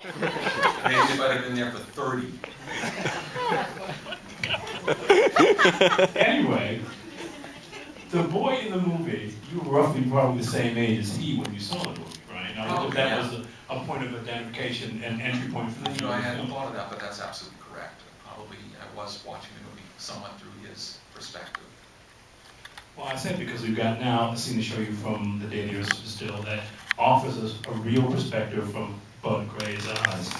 Maybe if I'd have been there for 30. Anyway, the boy in the movie, you were roughly probably the same age as he when you saw the movie, right? And I wonder if that was a point of identification and entry point for the You know, I hadn't film. thought of that, but that's absolutely correct. Probably I was watching the movie somewhat through his perspective. Well, I say because we've got now a scene to show you from the Daily Still that offers us a real perspective from Bud Gray's eyes.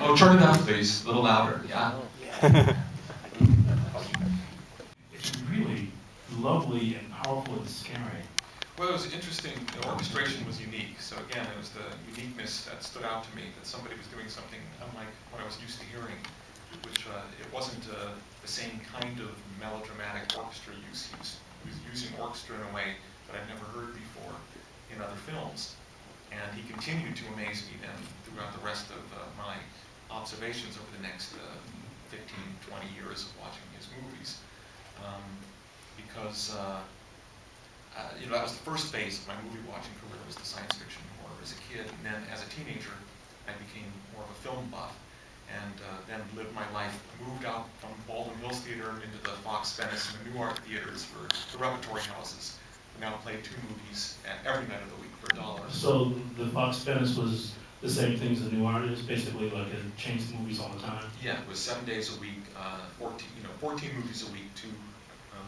Oh, turn it down, please. A little louder. Yeah. It's really lovely and powerful and scary. Well, it was interesting. The orchestration was unique. So again, it was the uniqueness that stood out to me, that somebody was doing something unlike what I was used to hearing, which it wasn't the same kind of melodramatic orchestra use. He was using orchestra in a way that I'd never heard before in other films. And he continued to amaze me then throughout the rest of my observations over the next 15, 20 years of watching his movies. Because you know, that was the first phase of my movie watching career, was the science fiction horror as a kid. And then as a teenager, I became more of a film buff. And then lived my life, moved out from Baldwin Hills Theater into the Fox Venice and the New Art theaters for the repertory houses. I now play 2 movies every night of the week for $1. So the Fox Venice was the same thing as the New Art is, basically like it changed movies all the time? Yeah, it was 7 days a week, 14 movies a week, 2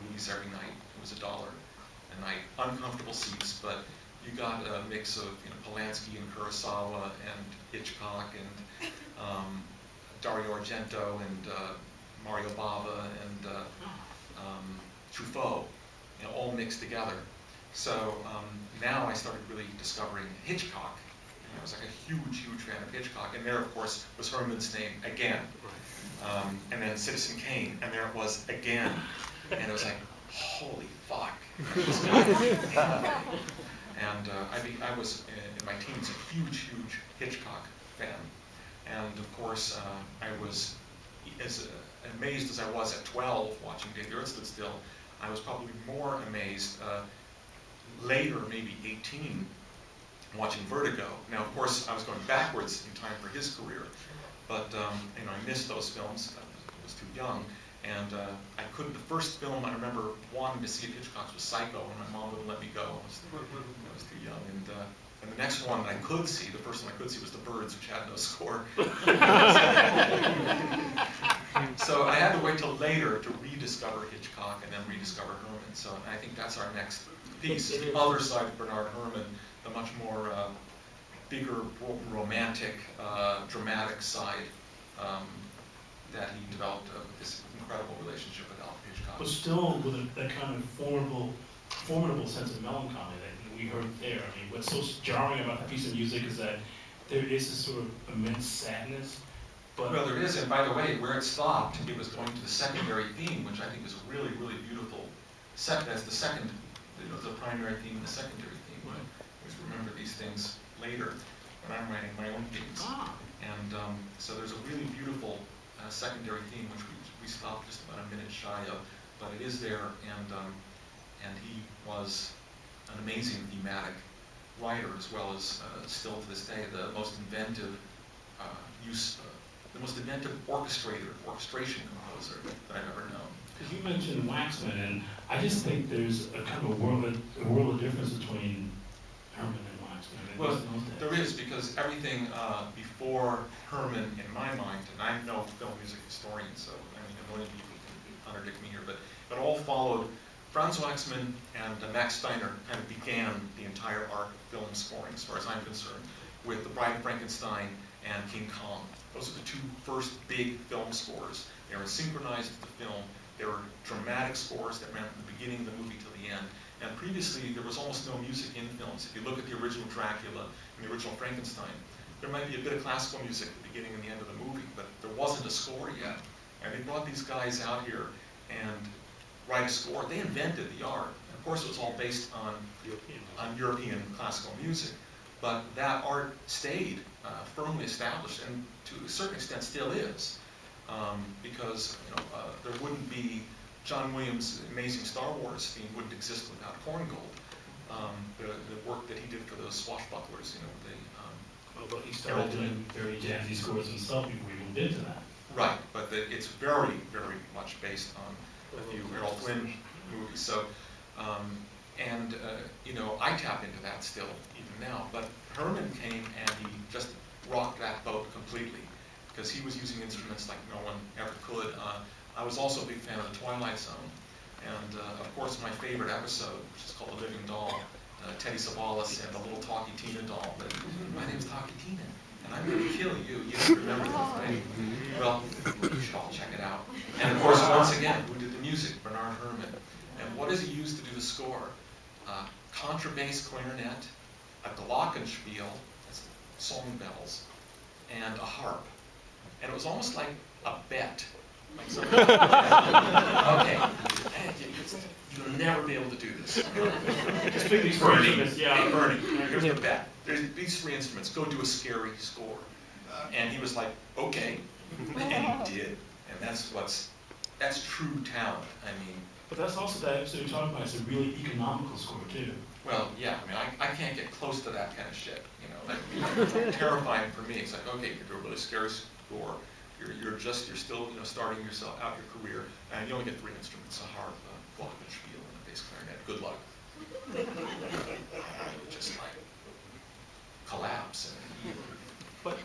movies every night. It was $1 a night. Uncomfortable seats, but you got a mix of Polanski and Kurosawa and Hitchcock and Dario Argento and Mario Bava and Truffaut, all mixed together. So now I started really discovering Hitchcock. I was like a huge, huge fan of Hitchcock. And there, of course, was Herman's name again. And then Citizen Kane, and there it was again. And it was like, holy fuck. And I was, in my teens, a huge, huge Hitchcock fan. And of course, I was as amazed as I was at 12 watching Day the Earth Stood Still. I was probably more amazed later, maybe 18, watching Vertigo. Now, of course, I was going backwards in time for his career, but I missed those films. I was too young, and I couldn't. The first film I remember wanting to see of Hitchcock's was Psycho, and my mom wouldn't let me go. I was too young, and the next one I could see, the first one I could see, was The Birds, which had no score. So I had to wait till later to rediscover Hitchcock and then rediscover Herman. So I think that's our next piece, is the other side of Bernard Herrmann, the much more bigger, romantic, dramatic side that he developed with this incredible relationship with Alfred Hitchcock. But still with that kind of formidable sense of melancholy that we heard there. I mean, what's so jarring about that piece of music is that there is this sort of immense sadness. But well, there is, and by the way, where it stopped, it was going to the secondary theme, which I think is a really, really beautiful. That's the second, the primary theme and the secondary theme. Right. Always remember these things later when I'm writing my own themes. And so there's a really beautiful secondary theme, which we stopped just about a minute shy of, but it is there, and he was an amazing thematic writer, as well as still to this day the most inventive the most inventive orchestration composer that I've ever known. You mentioned Waxman, and I just think there's a kind of a world of difference between Herman and Waxman. Well, there is, because everything before Herman, in my mind, and I'm no film music historian, so I mean, a million people can contradict me here, but it all followed. Franz Waxman and Max Steiner kind of began the entire arc of film scoring, as far as I'm concerned, with The Bride of Frankenstein and King Kong. Those are the 2 first big film scores. They were synchronized with the film. They were dramatic scores that ran from the beginning of the movie to the end. And previously, there was almost no music in films. If you look at the original Dracula and the original Frankenstein, there might be a bit of classical music at the beginning and the end of the movie, but there wasn't a score yet. And they brought these guys out here and write a score. They invented the art. And of course, it was all based on European classical music. But that art stayed firmly established, and to a certain extent still is, because there wouldn't be John Williams' amazing Star Wars theme wouldn't exist without Korngold. The work that he did for those swashbucklers, the Although he started doing very jazzy scores himself before he moved into that. Right, but it's very, very much based on a few Errol Flynn movies. So, you know, I tap into that still, even now. But Herman came and he just rocked that boat completely, because he was using instruments like no one ever could. I was also a big fan of The Twilight Zone. And, of course, my favorite episode, which is called The Living Doll, Teddy Savalas and the little Talkie Tina doll. But my name's Talkie Tina, and I'm going to kill you. You don't remember that, right? Well, you should all check it out. And, of course, once again, who did the music? Bernard Herrmann. And what does he use to do the score? Contrabass clarinet, a glockenspiel, that's song bells, and a harp. And it was almost like a bet. Like something like okay, you'll never be able to do this. Just pick these Bernie, instruments, yeah. Bernie, here's the bet. There's these three instruments. Go do a scary score. And he was like, okay. And he did. And that's true talent. I mean. But that's also that episode you're talking about. It's a really economical score too. Well, yeah. I mean, I can't get close to that kind of shit. You know, that'd be terrifying for me. It's like, okay, you do a really scary score. You're still, you know, starting yourself out your career, and you only get three instruments: a harp, a glockenspiel, and a bass clarinet. Good luck. Just like collapse. But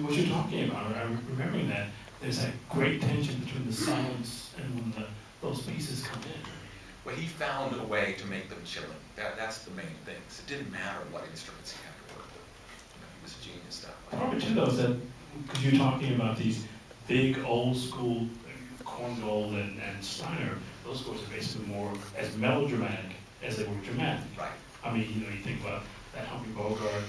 what you're talking about, I'm remembering that there's that great tension between the silence and when those pieces come in. Well, he found a way to make them chilling. That's the main thing. It didn't matter what instruments he had to work with. You know, he was a genius that way. Part of it too, though, is that because you're talking about these big old school Korngold and Steiner, those scores are basically more as melodramatic as they were dramatic. Right. I mean, you know, you think about that Humphrey Bogart,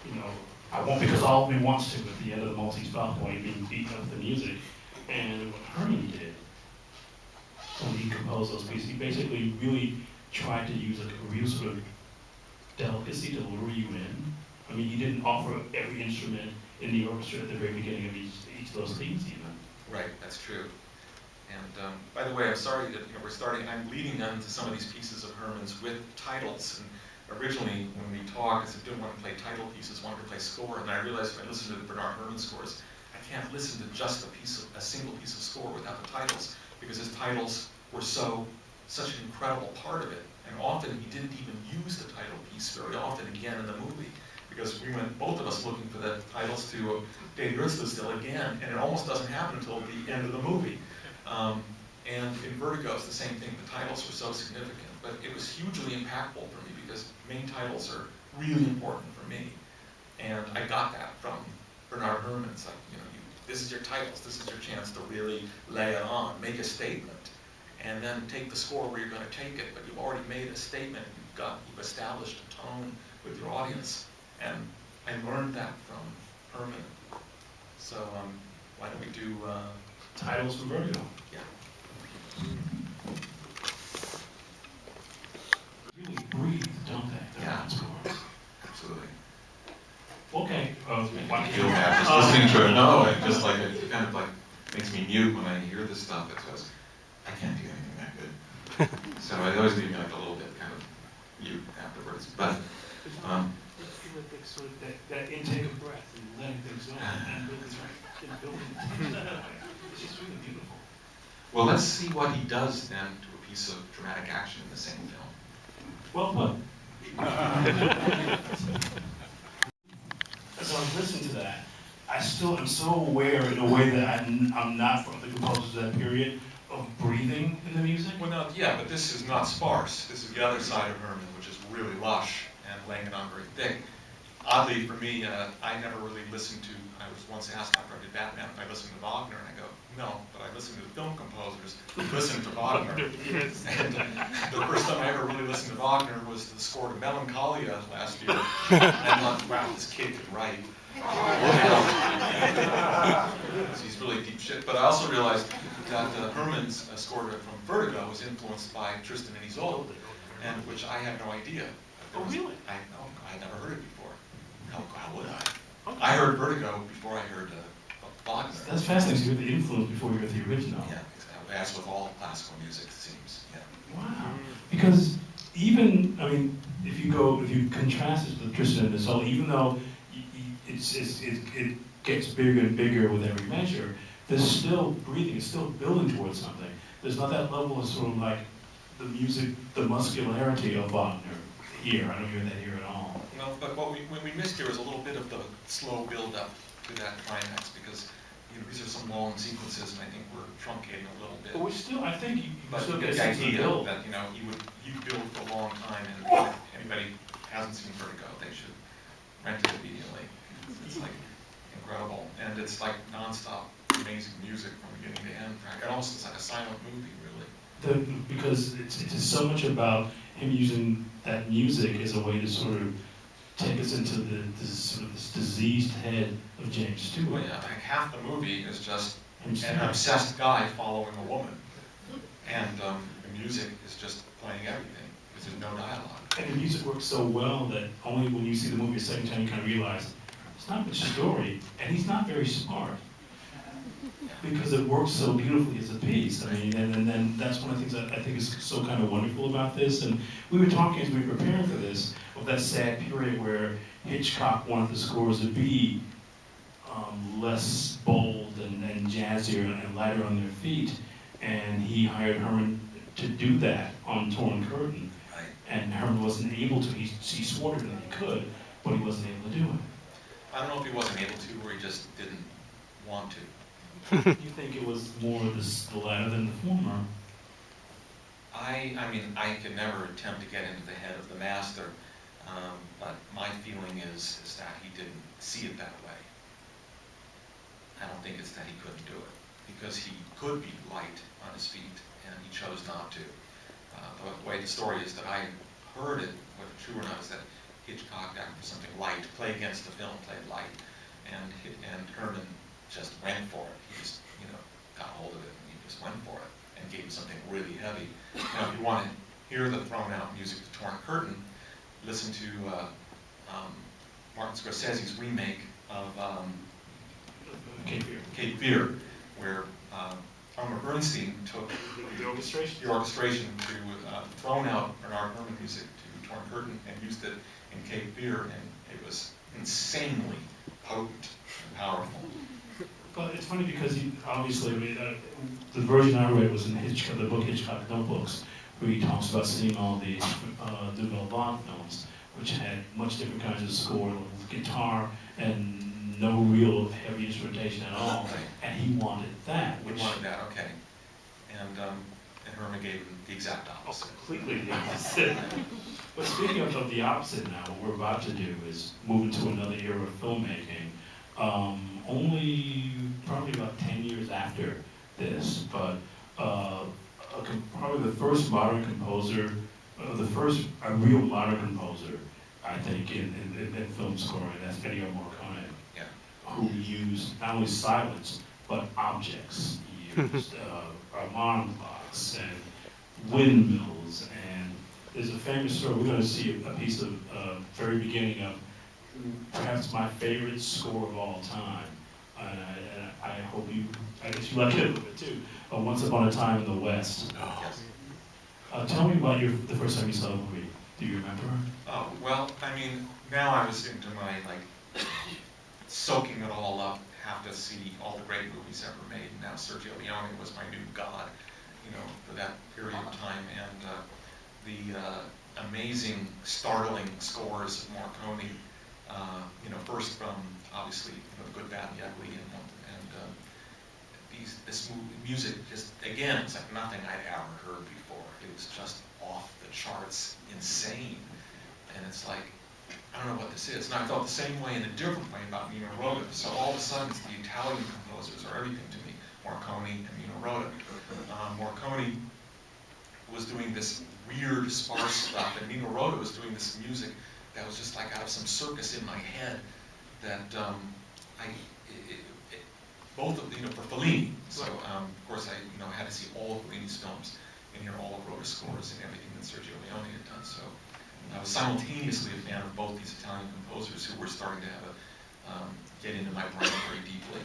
you know, I won't because Albany wants to at the end of the Maltese Falcon being beaten up with the music. And what Herman did when he composed those pieces, he basically really tried to use like a real sort of delicacy to lure you in. I mean, he didn't offer every instrument in the orchestra at the very beginning of each of those themes even. Right, that's true. And by the way, I'm sorry that I'm leading on to some of these pieces of Herman's with titles. And originally, when we talked, I said, didn't want to play title pieces, wanted to play score. And I realized if I listen to the Bernard Herrmann scores, I can't listen to just a single piece of score without the titles, because his titles were such an incredible part of it. And often he didn't even use the title piece very often again in the movie, because we went, both of us, looking for the titles to Dave still again, and it almost doesn't happen until the end of the movie. And in Vertigo, it's the same thing. The titles were so significant, but it was hugely impactful for me because main titles are really important for me. And I got that from Bernard Herrmann. It's like, you know, this is your titles. This is your chance to really lay it on, make a statement, and then take the score where you're going to take it. But you've already made a statement. You've established a tone with your audience. And I learned that from Herrmann. So why don't we do titles from Vertigo? Yeah. Really breathe, don't they? Yeah, absolutely. Okay. I feel bad just listening to it. No, it just like it kind of like makes me mute when I hear this stuff. It says I can't do anything that good. So it always leaves me like a little bit kind of mute afterwards. But sort of that intake of breath and letting things go and building. It's just really beautiful. Well, let's see what he does then to a piece of dramatic action in the same film. Well put. As I was listening to that, I still am so aware in a way that I'm not from the composers of that period of breathing in the music. Well, no, yeah, but this is not sparse. This is the other side of Herrmann, which is really lush and laying it on very thick. Oddly for me, I never really listened to, I was once asked after I did Batman if I listened to Wagner, and I go, no, but I listened to the film composers who listened to Wagner. Yes. And the first time I ever really listened to Wagner was the score to Melancholia last year. And I thought, wow, this kid could write. He's really deep shit. But I also realized that Herrmann's score from Vertigo was influenced by Tristan and Isolde, and which I had no idea. Oh, really? I had never heard it before. How would I? Okay. I heard Vertigo before I heard Wagner. That's fascinating to hear the influence before you heard the original. Yeah, exactly. As with all classical music, it seems. Yeah. Wow. Because even, I mean, if you contrast it with Tristan and Isolde, even though it it gets bigger and bigger with every measure, there's still breathing, it's still building towards something. There's not that level of sort of like the music, the muscularity of Wagner here. I don't hear that here at all. No, but what we missed here was a little bit of the slow build-up to that climax, because these are some long sequences, and I think we're truncating a little bit. But we still, I think you But still you get get a the sense of idea build. that you build for a long time, and if anybody hasn't seen Vertigo, they should rent it immediately. It's like incredible, and it's like nonstop, amazing music from beginning to end. It almost is like a silent movie, really. Because it's so much about him using that music as a way to sort of take us into this diseased head of James Stewart. Well, yeah, like half the movie is just Himself. an obsessed guy following a woman, and the music is just playing everything, because there's no dialogue. And the music works so well that only when you see the movie a second time you kind of realize it's not much story, and he's not very smart. Because it works so beautifully as a piece. I mean, and then that's one of the things that I think is so kind of wonderful about this. And we were talking as we were preparing for this of that sad period where Hitchcock wanted the scores to be less bold and jazzier and lighter on their feet. And he hired Herman to do that on Torn Curtain. Right. And Herman wasn't able to. He swore to him that he could, but he wasn't able to do it. I don't know if he wasn't able to, or he just didn't want to. You think it was more the latter than the former? I mean, I could never attempt to get into the head of the master, but my feeling is that he didn't see it that way. I don't think it's that he couldn't do it, because he could be light on his feet, and he chose not to. The way the story is that I heard it, whether true or not, is that Hitchcock got for something light, play against the film, played light, and Herman just went for it. He just, got hold of it, and he just went for it, and gave him something really heavy. Now, if you want to hear the thrown-out music of Torn Curtain, listen to Martin Scorsese's remake of Cape Fear, where Elmer Bernstein took The orchestration? the orchestration to thrown-out Bernard Herrmann music to Torn Curtain and used it in Cape Fear, and it was insanely potent and powerful. Well, it's funny because obviously, the version I read was in the book Hitchcock Notebooks, where he talks about seeing all these Nouvelle Vague films, which had much different kinds of score, with guitar and no real heavy instrumentation at all, and he wanted that. We wanted that, okay. And Herman gave him the exact opposite. Completely the opposite. But speaking of the opposite now, what we're about to do is move into another era of filmmaking. Only probably about 10 years after this, but probably the first modern composer, a real modern composer, I think, in film scoring, that's Ennio Morricone, Yeah. who used not only silence, but objects. He used alarm clocks and windmills, and there's a famous story. We're going to see a piece of very beginning of perhaps my favorite score of all time. I hope I guess you like it a little bit too. Once Upon a Time in the West. Yes. Tell me about the first time you saw the movie. Do you remember? Oh, well, I mean, now I was into my, soaking it all up, have to see all the great movies ever made, and now Sergio Leone was my new god, for that period of time, and the amazing, startling scores of Morricone, first from, obviously, The Good, Bad, and the Ugly, and this music just, again, it was like nothing I'd ever heard before. It was just off the charts, insane. And it's like, I don't know what this is. And I felt the same way in a different way about Nino Rota. So all of a sudden, the Italian composers are everything to me. Morricone and Nino Rota. Morricone was doing this weird, sparse stuff, and Nino Rota was doing this music that was just like out of some circus in my head that both of, for Fellini. So, of course, I, had to see all of Fellini's films and hear all of Rota's scores and everything that Sergio Leone had done. So, I was simultaneously a fan of both these Italian composers who were starting to have get into my brain very deeply.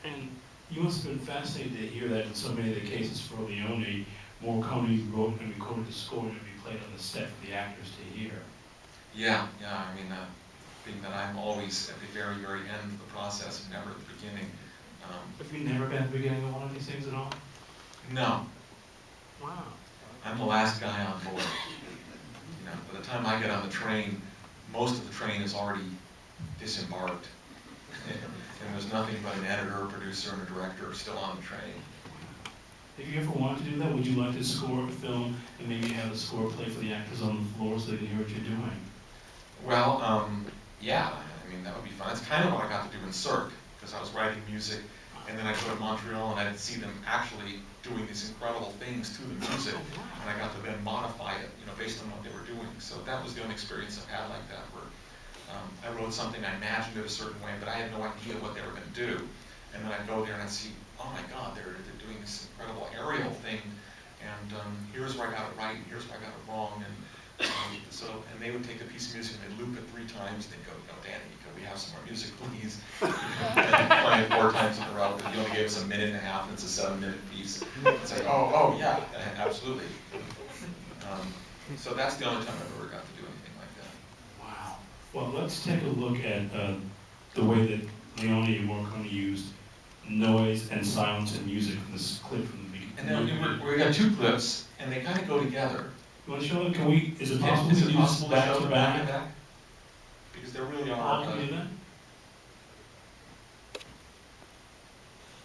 And you must have been fascinated to hear that in so many of the cases for Leone, Morricone wrote and recorded the score to be played on the set for the actors to hear. Yeah, I mean, being that I'm always at the very, very end of the process, never at the beginning. Have you never been at the beginning of one of these things at all? No, Wow. I'm the last guy on board. You know, by the time I get on the train, most of the train is already disembarked. And there's nothing but an editor, a producer, and a director still on the train. If you ever wanted to do that, would you like to score a film and maybe have the score play for the actors on the floor so they can hear what you're doing? Well, yeah, I mean, that would be fun. It's kind of what I got to do in Cirque, because I was writing music, and then I'd go to Montreal and I'd see them actually doing these incredible things to the music, and I got to then modify it, you know, based on what they were doing. So that was the only experience I've had like that, where I wrote something, I imagined it a certain way, but I had no idea what they were going to do. And then I'd go there and I'd see, oh my God, they're doing this incredible aerial thing, and here's where I got it right, and here's where I got it wrong, and and they would take a piece of music and they'd loop it 3 times. They'd go, no, Danny, could we have some more music, please? And play it 4 times in a row, but you only gave us a minute and a half, and it's a 7-minute piece. It's like, oh, yeah, absolutely. So that's the only time I've ever got to do anything like that. Wow. Well, let's take a look at the way that Leone and Morricone used noise and silence and music in this clip from the beginning. And then we got 2 clips, and they kind of go together. You want to show them? Can we? Is it possible Is to it use possible to back show to them back to back? back? Because there really are. Paul, can you do that?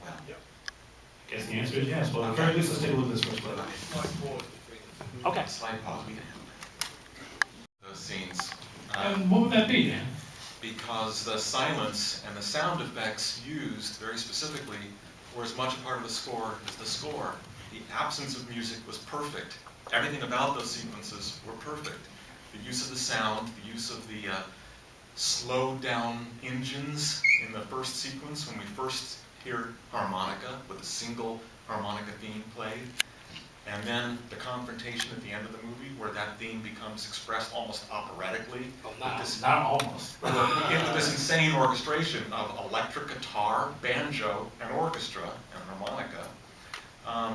Well, I guess the answer is yes. Well, at the very least, let's take a look at this first clip. Okay. Slide pause. We can have those scenes. And what would that be, Dan? Because the silence and the sound effects used very specifically were as much a part of the score as the score. The absence of music was perfect. Everything about those sequences were perfect. The use of the sound, the use of the slowed down engines in the first sequence when we first hear harmonica with a single harmonica theme played, and then the confrontation at the end of the movie where that theme becomes expressed almost operatically. Well, not almost. With this insane orchestration of electric guitar, banjo, and orchestra, and harmonica,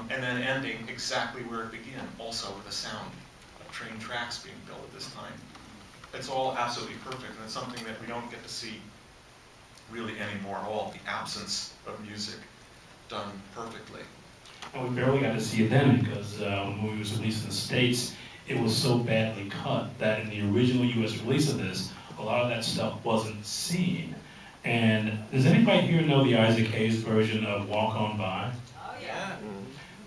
and then ending exactly where it began, also with the sound of train tracks being built at this time. It's all absolutely perfect, and it's something that we don't get to see really anymore at all, the absence of music done perfectly. And we barely got to see it then because when the movie was released in the States, it was so badly cut that in the original US release of this, a lot of that stuff wasn't seen. And does anybody here know the Isaac Hayes version of Walk On By? Oh, yeah.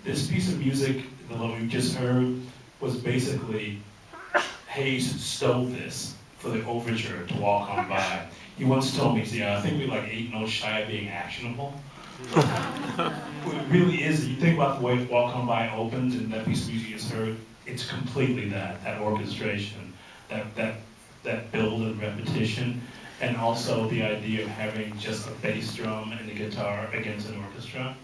This piece of music, the one we just heard, was basically Hayes stole this for the overture to Walk On By. He once told me, see, I think we like 8 notes shy of being actionable. It really is. You think about the way Walk On By opens and that piece of music is heard, it's completely that orchestration, that build and repetition, and also the idea of having just a bass drum and a guitar against an orchestra.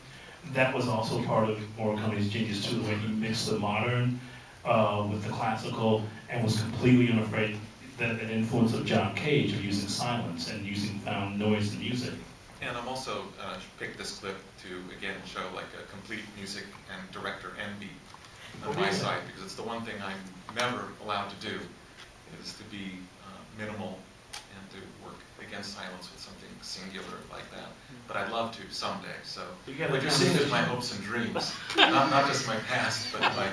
That was also part of Morricone's genius too, the way he mixed the modern with the classical and was completely unafraid that an influence of John Cage of using silence and using found noise in music. And I'm also picked this clip to, again, show like a complete music and director envy on my side, because it's the one thing I'm never allowed to do, is to be minimal and to work against silence with something singular like that. But I'd love to someday, so what you're seeing is my hopes and dreams. not just my past, but my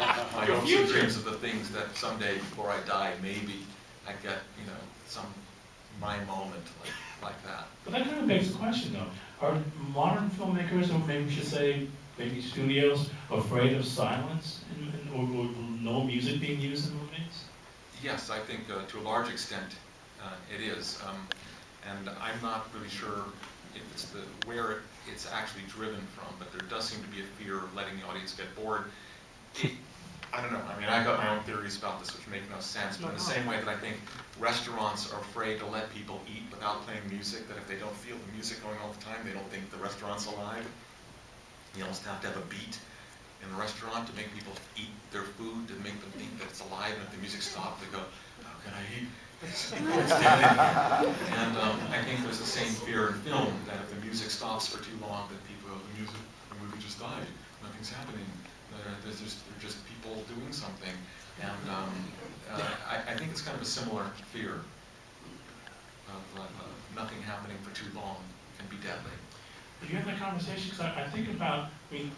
hopes and dreams of the things that someday, before I die, maybe I get, you know, some my moment like that. But that kind of begs the question, though. Are modern filmmakers, or maybe we should say, maybe studios, afraid of silence or no music being used in movies? Yes, I think to a large extent it is. And I'm not really sure if it's where it's actually driven from, but there does seem to be a fear of letting the audience get bored. I don't know. I mean, I've got my own theories about this, which make no sense. But in the same way that I think restaurants are afraid to let people eat without playing music, that if they don't feel the music going all the time, they don't think the restaurant's alive. You almost have to have a beat in the restaurant to make people eat their food, to make them think that it's alive. And if the music stops, they go, how can I eat? It's dead. And I think there's the same fear in film, that if the music stops for too long, that people go, the movie just died. Nothing's happening. They're just people doing something, and I think it's kind of a similar fear. nothing happening for too long can be deadly. But you have that conversation, because I think about, I mean,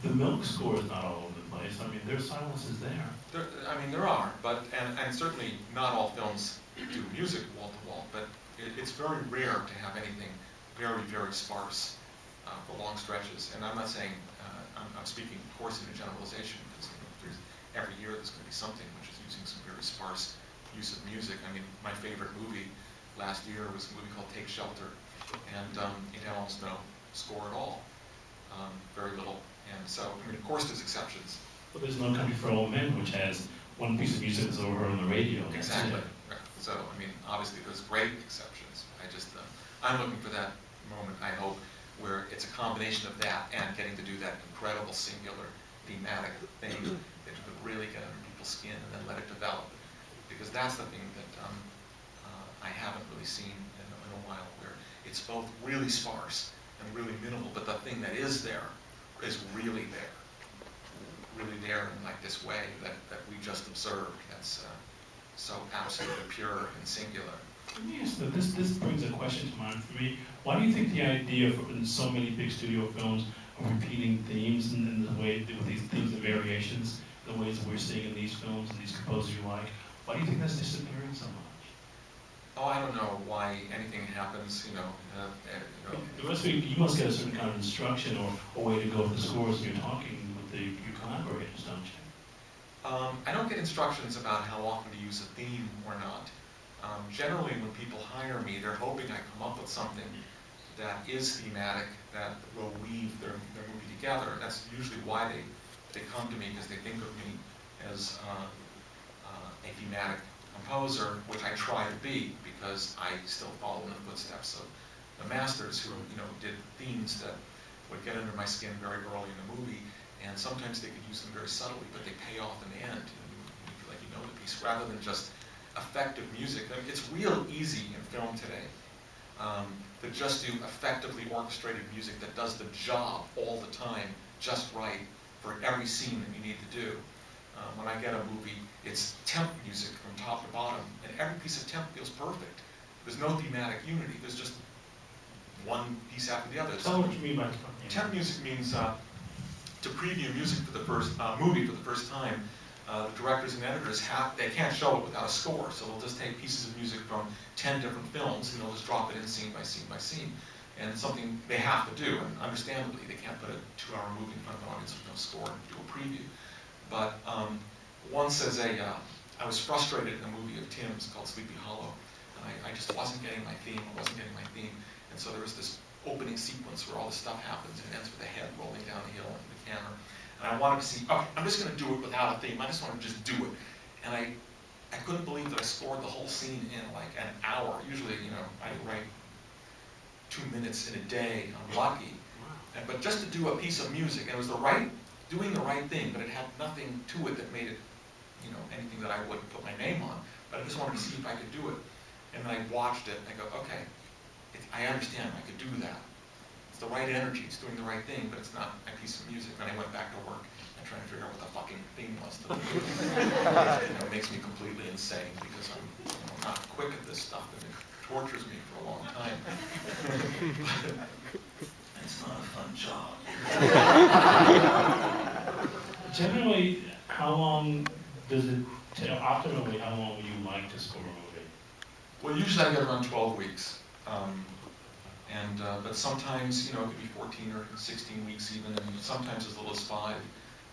the Milk score is not all over the place. I mean, there's silences there. There are, and certainly not all films do music wall to wall, but it's very rare to have anything very, very sparse for long stretches. And I'm not saying, I'm speaking, of course, in a generalization, because every year there's going to be something which is using some very sparse use of music. I mean, my favorite movie last year was a movie called Take Shelter, and it had almost no score at all, very little. And so, I mean, of course there's exceptions. Well, there's No Country for Old Men, which has one piece of music that's overheard on the radio. Exactly. Right. So, I mean, obviously there's great exceptions. I'm looking for that moment, I hope, where it's a combination of that and getting to do that incredible singular thematic thing that would really get under people's skin and then let it develop. Because that's the thing that I haven't really seen in a while, where it's both really sparse and really minimal, but the thing that is there is really there. Really there in like this way that we just observed. That's so absolutely pure and singular. Let me ask that this brings a question to mind for me. Why do you think the idea in so many big studio films of repeating themes in the way with these themes and variations, the ways that we're seeing in these films and these composers you like, why do you think that's disappearing so much? Oh, I don't know why anything happens, you know. You must get a certain kind of instruction or a way to go with the scores when you're talking with your collaborators, don't you? I don't get instructions about how often to use a theme or not. Generally, when people hire me, they're hoping I come up with something that is thematic, that will weave their movie together. And that's usually why they come to me, because they think of me as a thematic composer, which I try to be, because I still follow in the footsteps of the masters who, did themes that would get under my skin very early in the movie, and sometimes they could use them very subtly, but they pay off in the end. You feel like you know the piece, rather than just effective music. I mean, it's real easy in film today to just do effectively orchestrated music that does the job all the time, just right, for every scene that you need to do. When I get a movie, it's temp music from top to bottom, and every piece of temp feels perfect. There's no thematic unity. There's just one piece after the other. Tell me what you mean by temp music means to preview music for the first movie for the first time. The directors and editors they can't show it without a score, so they'll just take pieces of music from 10 different films and they'll just drop it in scene by scene by scene. And it's something they have to do, and understandably, they can't put a 2-hour movie in front of an audience with no score and do a preview. But once I was frustrated in a movie of Tim's called Sleepy Hollow, and I just wasn't getting my theme, and so there was this opening sequence where all this stuff happens, and it ends with a head rolling down the hill into the camera. And I wanted to see, okay, I'm just going to do it without a theme. I just want to just do it. And I couldn't believe that I scored the whole scene in like an hour. Usually, I write 2 minutes in a day. I'm lucky. But just to do a piece of music, and it was doing the right thing, but it had nothing to it that made it, anything that I would put my name on. But I just wanted to see if I could do it. And then I watched it, and I go, okay, I understand, I could do that. It's the right energy, it's doing the right thing, but it's not a piece of music. And I went back to work and trying to figure out what the fucking theme was. It makes me completely insane, because I'm not quick at this stuff, and it tortures me for a long time. It's not a fun job. Generally, how long does it take, optimally, how long would you like to score a movie? Well, usually I get around 12 weeks. But sometimes, it could be 14 or 16 weeks even, and sometimes as little as 5.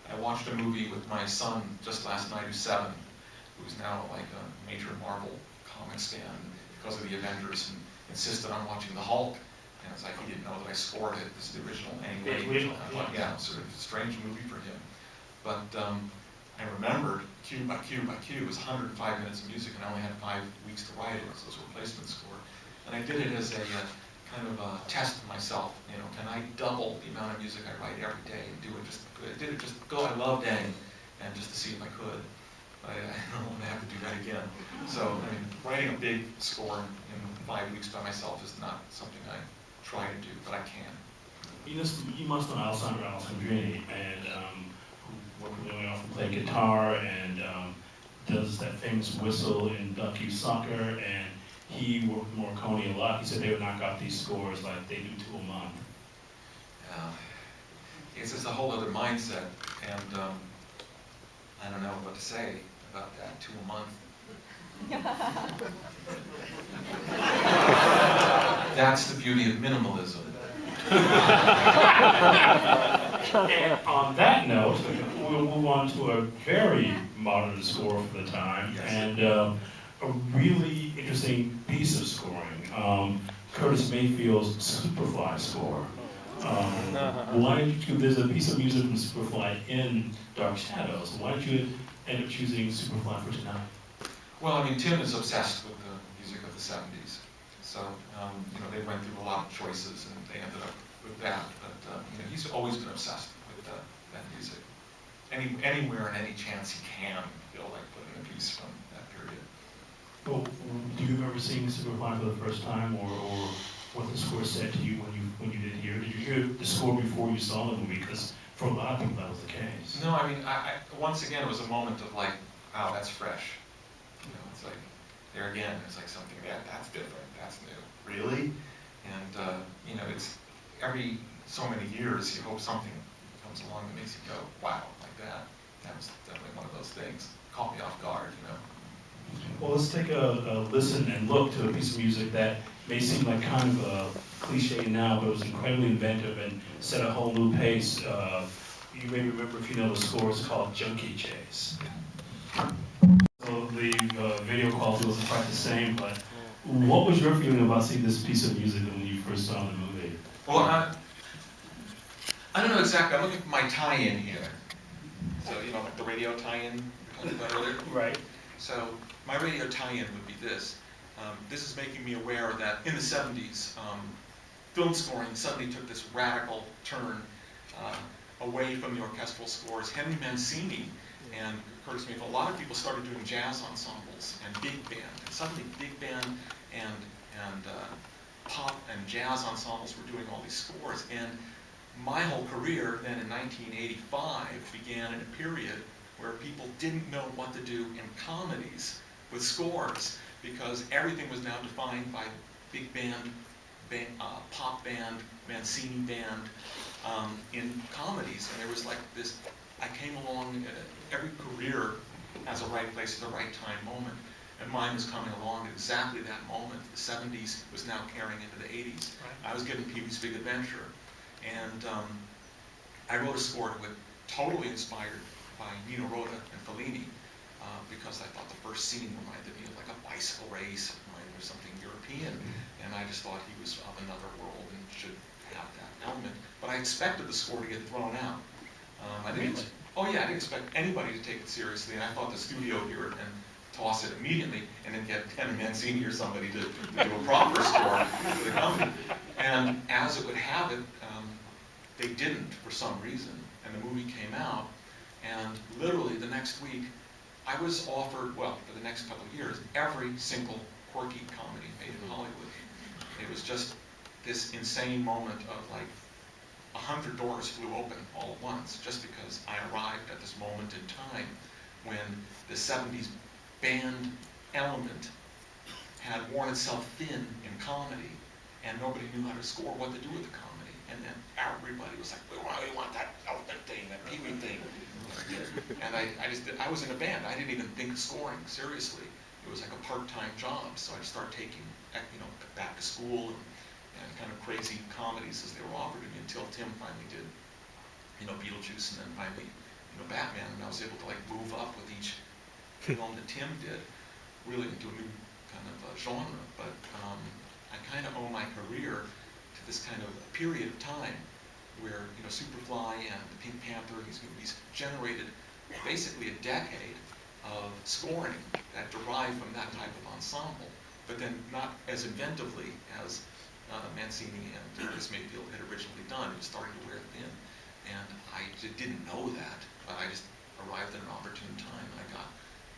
I watched a movie with my son just last night, who's 7, who's now like a major Marvel Comics fan because of the Avengers, and insisted on watching the Hulk. And it's like he didn't know that I scored it. This is the original anyway. Yeah, sort of a strange movie for him. But I remembered cue by cue by cue, it was 105 minutes of music, and I only had 5 weeks to write it, so it was a replacement score. And I did it as a kind of a test of myself. Can I double the amount of music I write every day and do it just? I did it just because I loved A, and just to see if I could. I don't want to have to do that again. So writing a big score in 5 weeks by myself is not something I try to do, but I can. You must know Alessandro Alessandrini, and who often play guitar and does that famous whistle in Duck You Sucker, and he worked with Morricone a lot. He said they would knock out these scores like they do 2 a month. It's just a whole other mindset, and I don't know what to say about that, 2 a month. That's the beauty of minimalism. And on that note, we'll move on to a very modern score for the time, Yes. and a really interesting piece of scoring, Curtis Mayfield's Superfly score. Why did you, there's a piece of music from Superfly in Dark Shadows. Why did you end up choosing Superfly for tonight? Well, I mean, Tim is obsessed with the music of the 70s. So, you know, they went through a lot of choices and they ended up with that. But, you know, he's always been obsessed with that music. Anywhere and any chance he can, he'll like put in a piece from that period. Well, do you remember seeing Superfly for the first time, or what the score said to you when you did hear it? Did you hear the score before you saw the movie? Because for a lot of people that was the case. No, I mean, once again, it was a moment of like, wow, that's fresh. You know, it's like, there again, it's like something that's different, that's new. Really? And, you know, it's every so many years you hope something comes along that makes you go, wow, like that. That was definitely one of those things. Caught me off guard, you know. Well, let's take a listen and look to a piece of music that may seem like kind of a cliche now, but it was incredibly inventive and set a whole new pace. You may remember, if you know the score, it's called Junkie Chase. So the video quality wasn't quite the same, but what was your feeling about seeing this piece of music when you first saw the movie? Well, I don't know exactly. I'm looking for my tie-in here. So, you know, like the radio tie-in we talked about earlier? Right. So, my radio tie-in would be this. This is making me aware that in the 70s, film scoring suddenly took this radical turn away from the orchestral scores. Henry Mancini and Curtis Mayfield, a lot of people started doing jazz ensembles and big band. And suddenly big band and pop and jazz ensembles were doing all these scores. And my whole career then in 1985 began in a period where people didn't know what to do in comedies with scores, because everything was now defined by big band, pop band, Mancini band in comedies. And there was like this, I came along, every career has a right place at the right time moment. And mine was coming along at exactly that moment. The 70s was now carrying into the 80s. Right. I was getting Pee-wee's Big Adventure. And I wrote a score to it, totally inspired by Nino Rota and Fellini, because I thought the first scene reminded me of like a bicycle race, reminded me of something European, and I just thought he was of another world and should have that element. But I expected the score to get thrown out. I didn't expect anybody to take it seriously, and I thought the studio would hear it and toss it immediately, and then get Henry Mancini or somebody to do a proper score for the company. And as it would have it, they didn't for some reason, and the movie came out, and literally the next week, I was offered, well, for the next couple of years, every single quirky comedy made in Hollywood. It was just this insane moment of like 100 doors flew open all at once, just because I arrived at this moment in time when the 70s band element had worn itself thin in comedy, and nobody knew how to score, what to do with the comedy. And then everybody was like, we want that Elfman thing, that Pee-wee thing. And I was in a band. I didn't even think of scoring seriously. It was like a part-time job. So I started taking, you know, back to school and kind of crazy comedies as they were offered to me, until Tim finally did, you know, Beetlejuice, and then finally, you know, Batman. And I was able to like move up with each film that Tim did, really into a new kind of genre. But I kind of owe my career to this kind of period of time where, you know, Superfly and the Pink Panther, these movies generated basically a decade of scoring that derived from that type of ensemble, but then not as inventively as Mancini and Curtis Mayfield had originally done. It was starting to wear thin, and I didn't know that, but I just arrived at an opportune time, and I got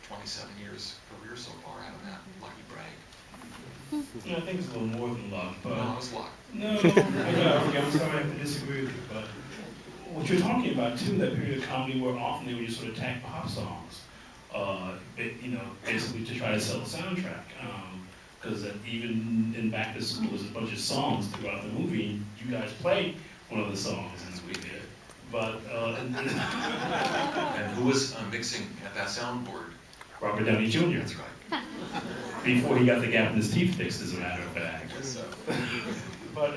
27 years career so far out of that lucky brag. Yeah, I think it's a little more than luck, but... No, it was luck. No, I'm sorry I have to disagree with you, but what you're talking about, too, that period of comedy where often they would just sort of tack pop songs, you know, basically to try to sell the soundtrack. because even in Back to School, there's a bunch of songs throughout the movie, and you guys play one of the songs. As we did. But, And who was mixing at that soundboard? Robert Downey Jr. That's right. Before he got the gap in his teeth fixed, as a matter of fact. I guess so. But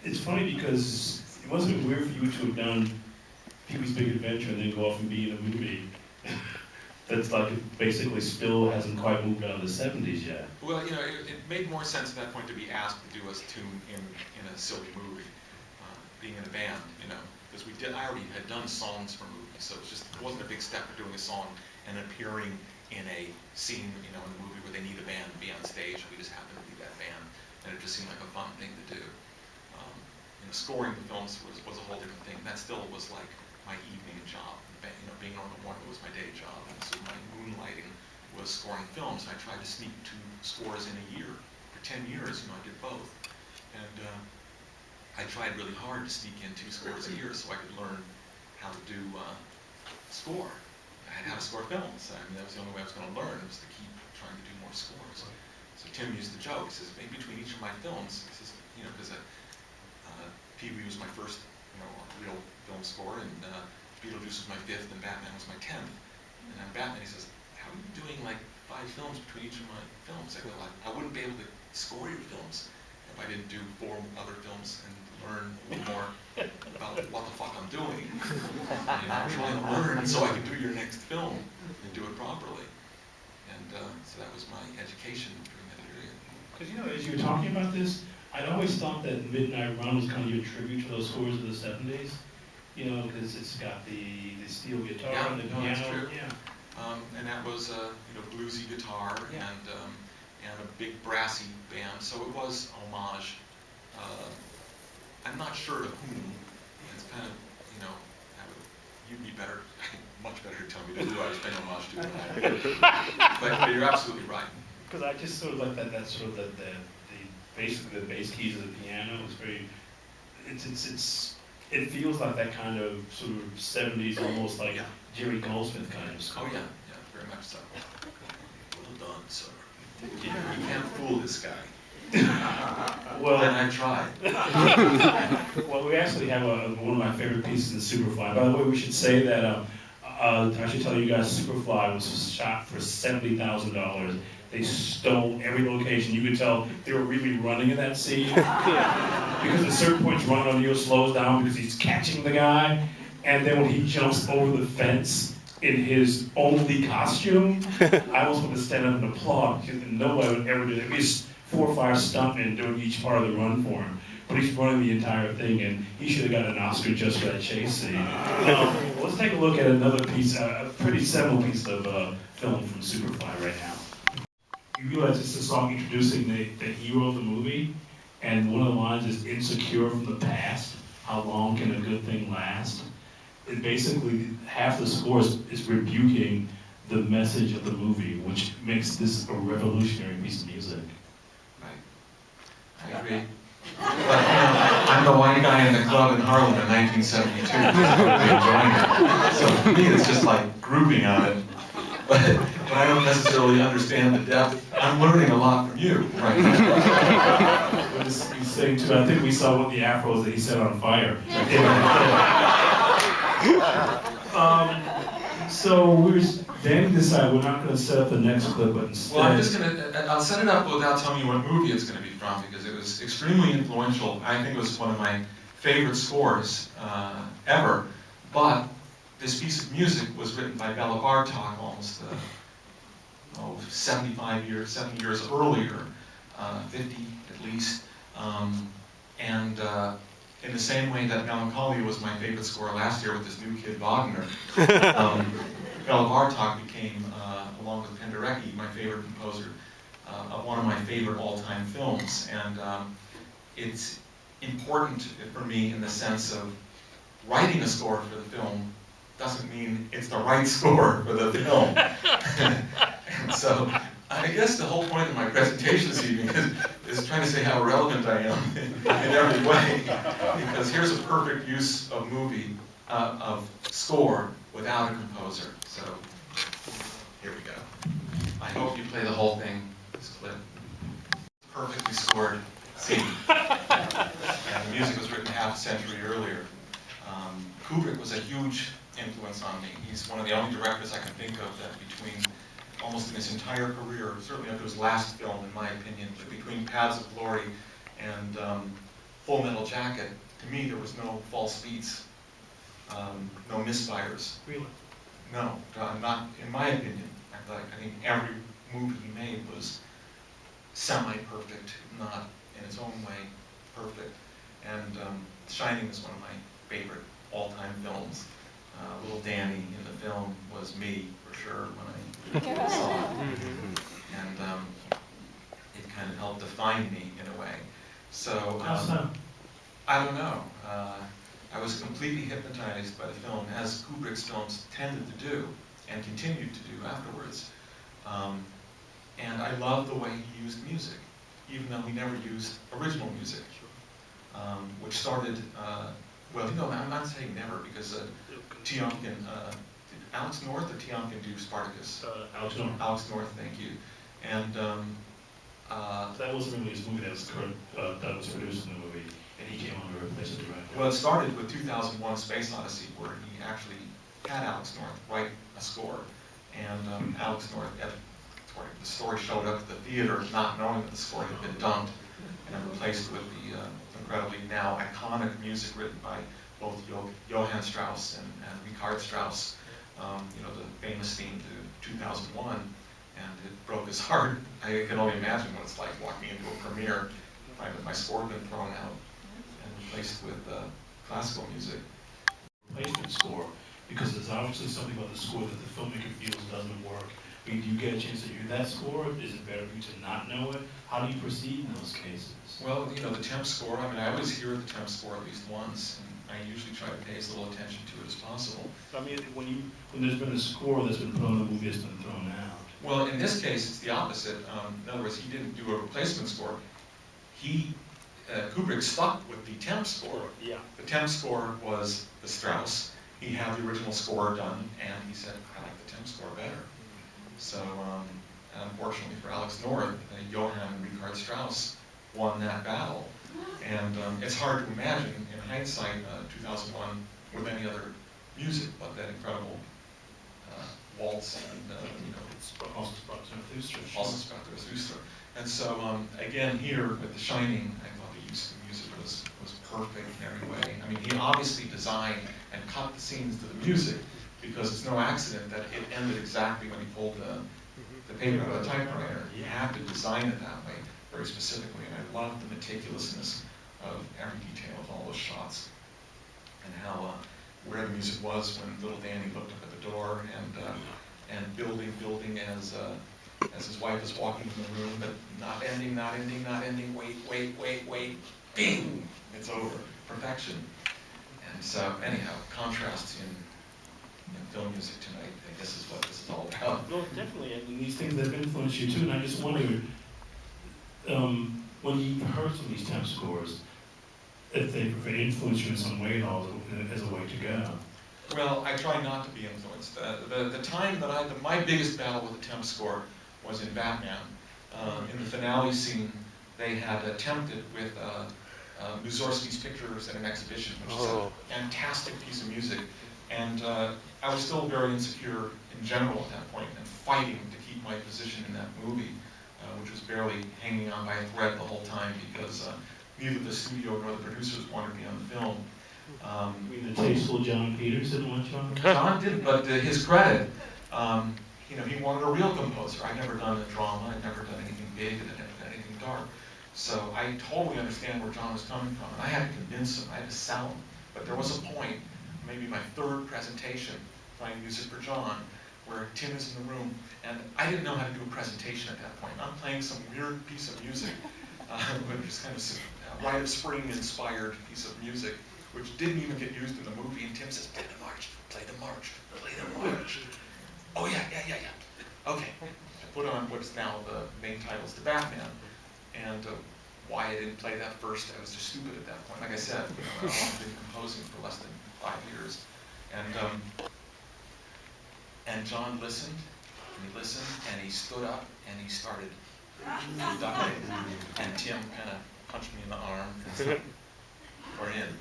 it's funny because it must have been weird for you to have done Pee-wee's Big Adventure and then go off and be in a movie that's like basically still hasn't quite moved out of the 70s yet. Well, you know, it made more sense at that point to be asked to do a tune in a silly movie, being in a band, you know, because I already had done songs for movies, so it wasn't a big step for doing a song and appearing in a scene, you know, in the movie where they need a band to be on stage. We just happened to be that band, and it just seemed like a fun thing to do. You know, scoring the films was a whole different thing. That still was like my evening job. You know, being on the one was my day job, and so my moonlighting was scoring films. I tried to sneak 2 scores in a year. For 10 years, you know, I did both. And I tried really hard to sneak in 2 scores a year so I could learn how to do score. I had how to score films. I mean, that was the only way I was going to learn, was to keep trying to do more scores. So Tim used the joke. He says, in between each of my films, he says, you know, because Pee-wee was my first, you know, real film score, and Beetlejuice was my 5th, and Batman was my 10th. And on Batman, he says, how are you doing like 5 films between each of my films? I go, I wouldn't be able to score your films if I didn't do 4 other films and learn a little more about what the fuck I'm doing. You know, I'm trying to learn so I can do your next film and do it properly. And so that was my education during that period. Because, you know, as you were talking about this, I'd always thought that Midnight Run was kind of your tribute to those scores of the 70s. You know, because it's got the steel guitar and the piano. That's true. Yeah. And that was a you know, bluesy guitar and a big brassy band, so it was homage. I'm not sure to whom. It's kind of, you know, you'd be better, much better to tell me who I was paying homage to than I. But you're absolutely right. Because I just sort of like that sort of the basically the bass keys of the piano is very, it feels like that kind of sort of 70s, almost like Jerry Goldsmith kind of score. Oh yeah, very much so. Well done, sir. You can't fool this guy. Well, and I tried. Well, we actually have one of my favorite pieces in Superfly. By the way, we should say that I should tell you guys, Superfly was shot for $70,000. They stole every location. You could tell they were really running in that scene. Because at certain points, Ron O'Neal slows down because he's catching the guy. And then when he jumps over the fence in his only costume, I almost want to stand up and applaud because nobody would ever do that. He's 4 or 5 stuntmen doing each part of the run for him. But he's running the entire thing, and he should have got an Oscar just for that chase scene. Let's take a look at another piece, a pretty seminal piece of film from Superfly right now. You realize it's a song introducing the hero of the movie, and one of the lines is insecure from the past. How long can a good thing last? And basically, half the score is rebuking the message of the movie, which makes this a revolutionary piece of music. Right. I agree. But, you know, I'm the white guy in the club in Harlem in 1972, enjoying it. So for me, it's just like grouping on it. But I don't necessarily understand the depth. I'm learning a lot from you right now. What is he saying too? I think we saw one of the afros that he set on fire. So Danny decided we're not going to set up the next clip, but instead... Well, I'm just going to, I'll set it up without telling you what movie it's going to be from, because it was extremely influential. I think it was one of my favorite scores ever. But this piece of music was written by Bela Bartok almost 70 years earlier, 50 at least. And in the same way that Melancholia was my favorite score last year with this new kid Wagner, Bela Bartok became, along with Penderecki, my favorite composer of one of my favorite all-time films. And it's important for me in the sense of writing a score for the film doesn't mean it's the right score for the film. And so I guess the whole point of my presentation this evening is trying to say how relevant I am in every way. Because here's a perfect use of of score without a composer. So here we go. I hope you play the whole thing, this clip. chord scene. And the music was written half a century earlier. Kubrick was a huge influence on me. He's one of the only directors I can think of that between, almost in his entire career, certainly up to his last film in my opinion, but between Paths of Glory and Full Metal Jacket, to me there was no false beats, no misfires. Really? No, not in my opinion. I think every movie he made was semi-perfect, not in its own way perfect. And Shining is one of my favorite all-time films. Little Danny in the film was me, for sure, when I saw it. And it kind of helped define me in a way. So, I don't know. I was completely hypnotized by the film, as Kubrick's films tended to do, and continued to do afterwards. And I loved the way he used music, even though he never used original music, which started, well, no, I'm not saying never, because Tiomkin, did Alex North or Tiomkin do Spartacus? Alex North. Alex North, thank you. And That wasn't really his movie, that was that was produced in the movie, and he came on to replace the director. well, it started with 2001: Space Odyssey, where he actually had Alex North write a score, and Alex North, the story showed up at the theater not knowing that the score had been dumped and replaced with the incredibly now iconic music written by both Johann Strauss and Richard Strauss, you know, the famous theme to 2001, and it broke his heart. I can only imagine what it's like walking into a premiere, finding that my score had been thrown out and replaced with classical music. Replacement score, because there's obviously something about the score that the filmmaker feels doesn't work. I mean, do you get a chance to hear that score? Is it better for you to not know it? How do you proceed in those cases? Well, you know, the temp score, I mean, I always hear the temp score at least once, and I usually try to pay as little attention to it as possible. I mean, when there's been a score that's been put on the movie that's been thrown out. Well, in this case, it's the opposite. In other words, he didn't do a replacement score. Kubrick stuck with the temp score. Yeah. The temp score was the Strauss. He had the original score done, and he said, I like the temp score better. So, unfortunately for Alex North, Johann and Richard Strauss won that battle. And it's hard to imagine, in hindsight, 2001, with any other music but that incredible waltz and, you know, Also Zarathustra. Zarathustra. And so, again, here with The Shining, I thought the use of music was perfect in every way. I mean, he obviously designed and cut the scenes to the music, because it's no accident that it ended exactly when he pulled the paper out of the typewriter. He had to design it that way, very specifically, and I love the meticulousness of every detail of all those shots, and how where the music was when little Danny looked up at the door, and building as his wife is walking in the room, but not ending, wait, bing, it's over, perfection. And so, anyhow, contrasts in film music tonight, I guess, is what this is all about. No, definitely. I mean, these things have influenced you too, and I just wondered, when you've heard some of these temp scores, if they've influenced you in some way at all as a way to go. Well, I try not to be influenced. The time that my biggest battle with the temp score was in Batman. In the finale scene, they had attempted with Mussorgsky's Pictures at an exhibition, which is a fantastic piece of music. And I was still very insecure in general at that point, and fighting to keep my position in that movie, which was barely hanging on by a thread the whole time, because neither the studio nor the producers wanted me on the film. I mean, the tasteful John Peters didn't want you on? John didn't, but to his credit, you know, he wanted a real composer. I'd never done a drama, I'd never done anything big, I'd never done anything dark. So I totally understand where John was coming from, and I had to convince him, I had to sell him. But there was a point, maybe my third presentation, trying to use it for John, where Tim is in the room, and I didn't know how to do a presentation at that point. I'm playing some weird piece of music, which is kind of a Rite of Spring inspired piece of music, which didn't even get used in the movie, and Tim says, play the march, play the march, play the march. Oh yeah. Okay, I put on what's now the main titles to Batman, and why I didn't play that first, I was just stupid at that point. Like I said, you know, I've been composing for less than 5 years. And John listened, and he stood up, and he started duct tape. And Tim kind of punched me in the arm and said, "We're in."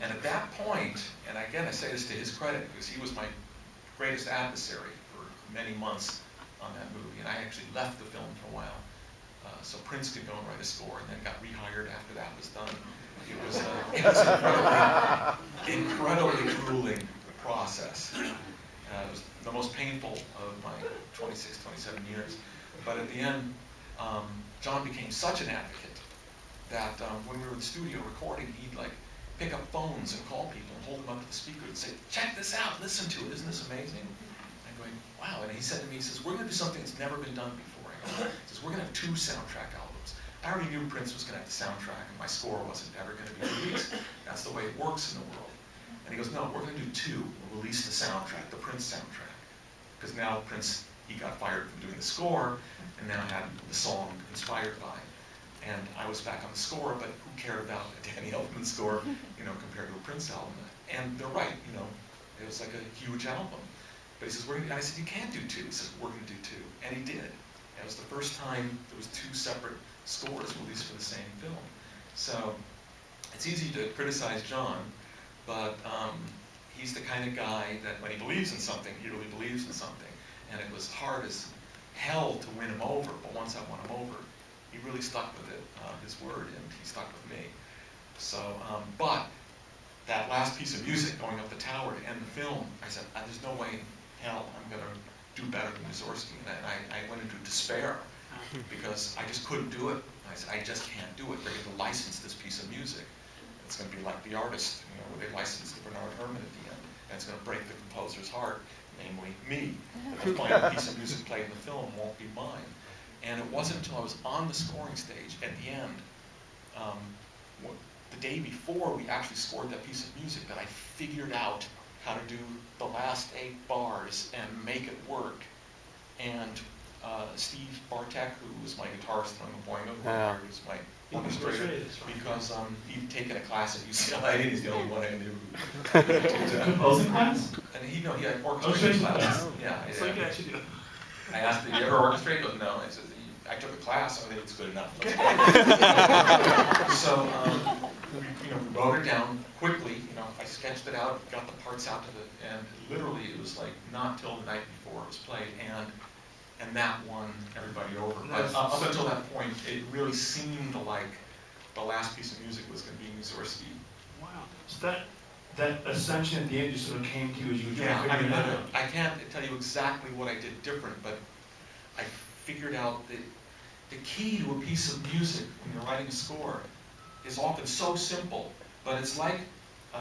And at that point, and again I say this to his credit, because he was my greatest adversary for many months on that movie, and I actually left the film for a while, so Prince could go and write a score, and then got rehired after that was done. It was incredibly grueling process. It was the most painful of my 26, 27 years. But at the end, John became such an advocate that when we were in the studio recording, he'd like pick up phones and call people and hold them up to the speaker and say, "Check this out, listen to it, isn't this amazing?" I'm going, wow. And he said to me, he says, "We're going to do something that's never been done before." He says, "We're going to have 2 soundtrack albums." I already knew Prince was going to have the soundtrack, and my score wasn't ever going to be released. That's the way it works in the world. And he goes, "No, we're going to do 2. We'll release the soundtrack, the Prince soundtrack." Because now Prince, he got fired from doing the score, and now had the song inspired by. And I was back on the score, but who cared about a Danny Elfman score, compared to a Prince album? And they're right, it was like a huge album. But he says, and I said, "You can't do 2. He says, "We're going to do 2. And he did. And it was the first time there was 2 separate scores released for the same film. So it's easy to criticize John, but he's the kind of guy that when he believes in something, he really believes in something. And it was hard as hell to win him over, but once I won him over, he really stuck with it, his word, and he stuck with me. So, but that last piece of music going up the tower to end the film, I said, there's no way in hell I'm going to do better than Mussorgsky. And I went into despair because I just couldn't do it. I said, I just can't do it. They're going to license this piece of music. It's going to be like The Artist, where they licensed Bernard Herrmann at the end. And it's going to break the composer's heart, namely me. The final piece of music played in the film won't be mine. And it wasn't until I was on the scoring stage at the end, the day before we actually scored that piece of music, that I figured out how to do the last 8 bars and make it work. And Steve Bartek, who was my guitarist on the Boingo, who was my orchestrator, because he'd taken a class at UCLA, and he's the only one I knew. Composing class? And he had orchestration classes. Yeah. So you can actually do it. I asked him, "Did you ever orchestrate?" He goes, "No." I said, "I took a class. I think it's good enough." So we wrote it down quickly. I sketched it out, got the parts out to and literally it was like not till the night before it was played, and that won everybody over. But up until that point, it really seemed like the last piece of music was going to be Mussorgsky. Wow. So that ascension at the end just sort of came to you as you were Yeah, trying to figure it out. I can't tell you exactly what I did different, but I figured out that the key to a piece of music when you're writing a score is often so simple, but it's like a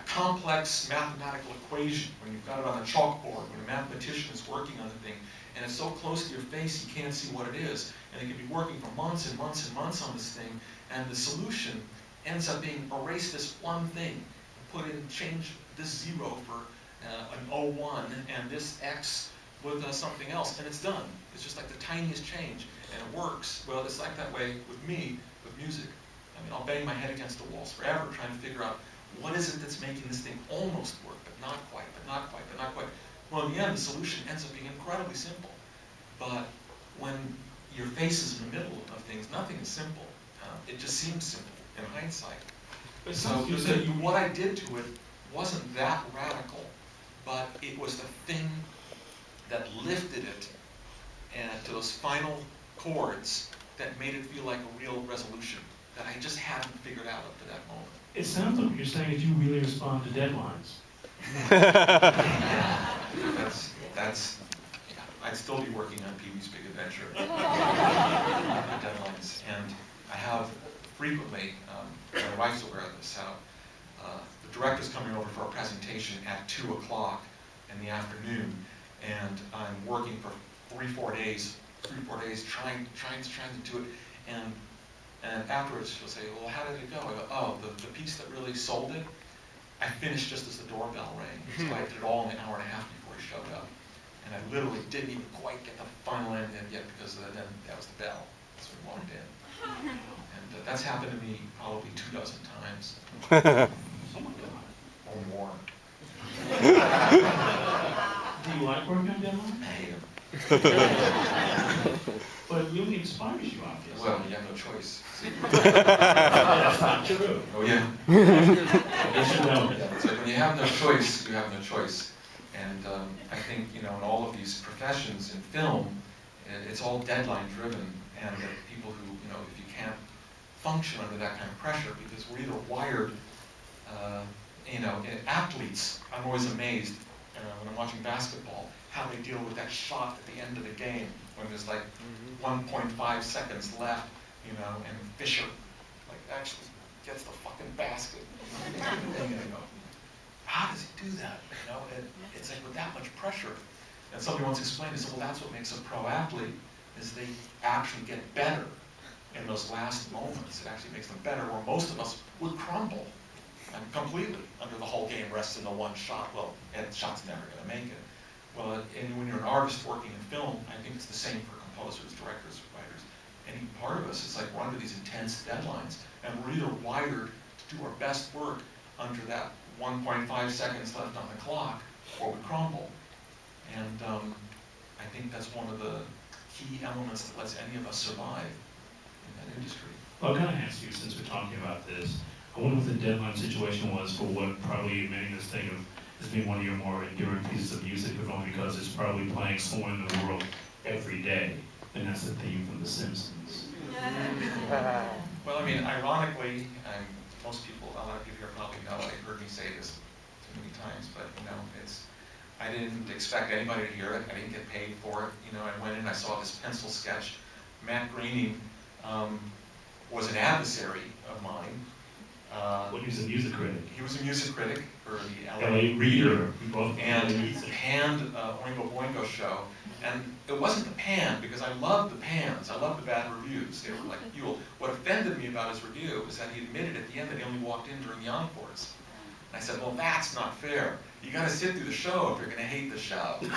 complex mathematical equation when you've got it on a chalkboard, when a mathematician is working on the thing, and it's so close to your face you can't see what it is, and they can be working for months and months and months on this thing, and the solution ends up being erase this one thing, change this 0 for an 01 and this X with something else, and it's done. It's just like the tiniest change, and it works. Well, it's like that way with me, with music. I mean, I'll bang my head against the walls forever trying to figure out what is it that's making this thing almost work, but not quite, but not quite, but not quite. Well, in the end, the solution ends up being incredibly simple. But when your face is in the middle of things, nothing is simple. It just seems simple in hindsight. So what I did to it wasn't that radical, but it was the thing that lifted it to those final chords that made it feel like a real resolution that I just hadn't figured out up to that moment. It sounds like what you're saying is you really respond to deadlines. Yeah, I'd still be working on Pee-wee's Big Adventure. Deadlines, and I have frequently, my wife's aware of this, how the director's coming over for a presentation at 2 o'clock in the afternoon, and I'm working for 3-4 days trying to do it, and afterwards she'll say, "Well, how did it go?" I go, "Oh, the piece that really sold it, I finished just as the doorbell rang. So I did it all in an hour and a half before he showed up. And I literally didn't even quite get the final end in yet because then that was the bell. So we walked in. And that's happened to me probably 24 times. Or more. Do you like working on deadlines? I hate them. But it really inspires you, obviously. Well, you have no choice. That's not true. Oh, yeah. You should know Yeah, that. it's like when you have no choice, you have no choice. And I think, in all of these professions in film, it's all deadline driven, and people who, if you can't function under that kind of pressure, because we're either wired, athletes, I'm always amazed when I'm watching basketball, how they deal with that shot at the end of the game, when there's like 1.5 seconds left, and Fisher, actually gets the fucking basket. And you go, how does he do that? It's like with that much pressure. And somebody once explained, they said, well, that's what makes a pro athlete, is they actually get better in those last moments. It actually makes them better, where most of us would crumble completely under the whole game rests in the one shot. Well, and shot's never going to make it. Well, and when you're an artist working in film, I think it's the same for composers, directors, writers. Any part of us, it's like we're under these intense deadlines, and we're either wired to do our best work under that 1.5 seconds left on the clock, or we crumble. And I think that's one of the key elements that lets any of us survive in that industry. Well, I'm going to ask you, since we're talking about this, I wonder what the deadline situation was for what probably many of us think of as being one of your more enduring pieces of music, but only because it's probably playing somewhere in the world every day, and that's the theme from The Simpsons. Well, I mean, ironically, most people, a lot of people here probably know, they've heard me say this too many times, but I didn't expect anybody to hear it. I didn't get paid for it. I went in, I saw this pencil sketch. Matt Groening was an adversary of mine. Well, he was a music critic. He was a music critic for the LA Reader. And he panned Oingo Boingo show. And it wasn't the pan, because I loved the pans. I loved the bad reviews. They were like fuel. What offended me about his review was that he admitted at the end that he only walked in during the encores. And I said, well, that's not fair. You got to sit through the show if you're going to hate the show. You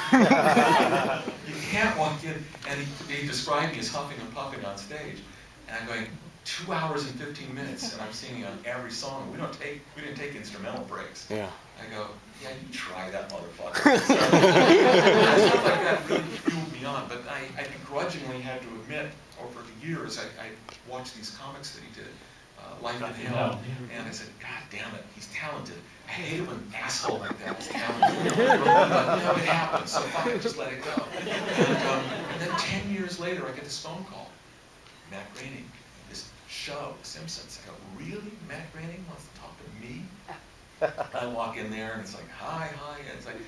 can't walk in. And he described me as huffing and puffing on stage. And I'm going, 2 hours and 15 minutes, and I'm singing on every song. We didn't take instrumental breaks. Yeah. I go, yeah, you try that, motherfucker. Stuff like that really fueled me on. But I begrudgingly had to admit, over the years, I watched these comics that he did, Life in Hell, and I said, God damn it, he's talented. I hate it when an asshole like that is talented. But, it happens, so fuck it, just let it go. And then 10 years later, I get this phone call. Matt Groening, this show, The Simpsons. I go, really? Matt Groening wants to talk to me? I walk in there, and it's like, hi, and it's like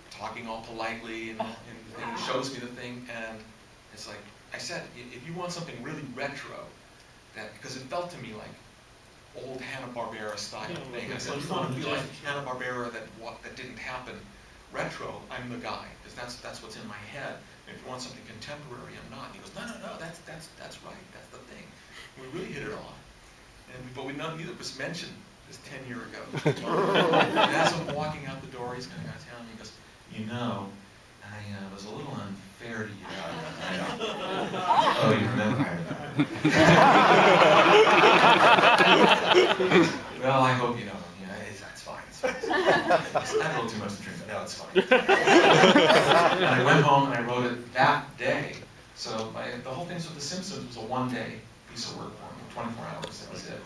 talking all politely, and he shows me the thing, and it's like, I said, if you want something really retro, because it felt to me like old Hanna-Barbera style thing. I said, if you want to feel like Hanna-Barbera that didn't happen, retro, I'm the guy, because that's what's in my head. And if you want something contemporary, I'm not. And he goes, no, that's right, that's the thing. We really hit it off. But neither of us mentioned this 10-year ago. And as I'm walking out the door, he's going to go down, and he goes, I was a little unfair to you. Oh, you remember? Well, I hope you know. It's fine. It's not a little too much to drink, but no, it's fine. And I went home and I wrote it that day. So the whole thing with The Simpsons was a one-day piece of work for me, 24 hours, that was it.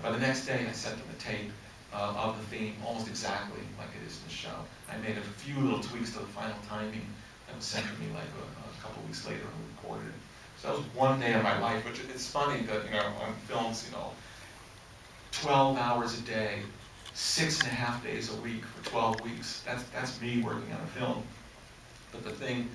By the next day, I sent them a tape of the theme, almost exactly like it is in the show. I made a few little tweaks to the final timing that was sent to me like a couple weeks later when we recorded it. So that was one day of my life, which it's funny that, on films, 12 hours a day, 6.5 days a week for 12 weeks. That's me working on a film. But the thing,